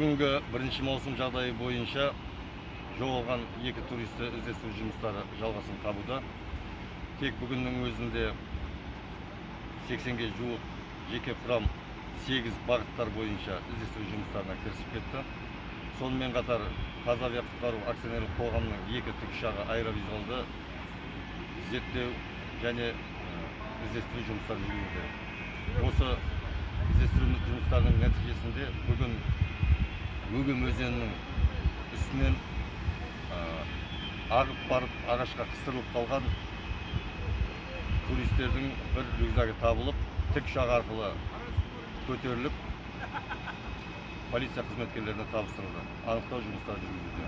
Бүгінгі 1 маусым жағдайы бойынша жоғалған 2 туристі іздестіру жұмыстары жалғасын табуда. Тек бүгіннің өзінде 80-ге жуық жеке құрам 8 бағыттар бойынша іздестіру жұмыстарына кірісіп кетті. Сонымен қатар Қазавиақұтқару акционерлік қоғамының 2 тікұшағы аэровизуалды зерттеу және іздестіру жұмыстары жүргізілді. Осы іздестіру жұмыстарының нәтижесінде бүгін Өгем өзенінің үстінен ағып барып ағашқа қыстырылып қалған туристердің бір рюкзагы табылып, тікұшақ арқылы көтеріліп полиция қызметкерлеріне табыстырылды. Анықтау жұмыстары жүргізілді.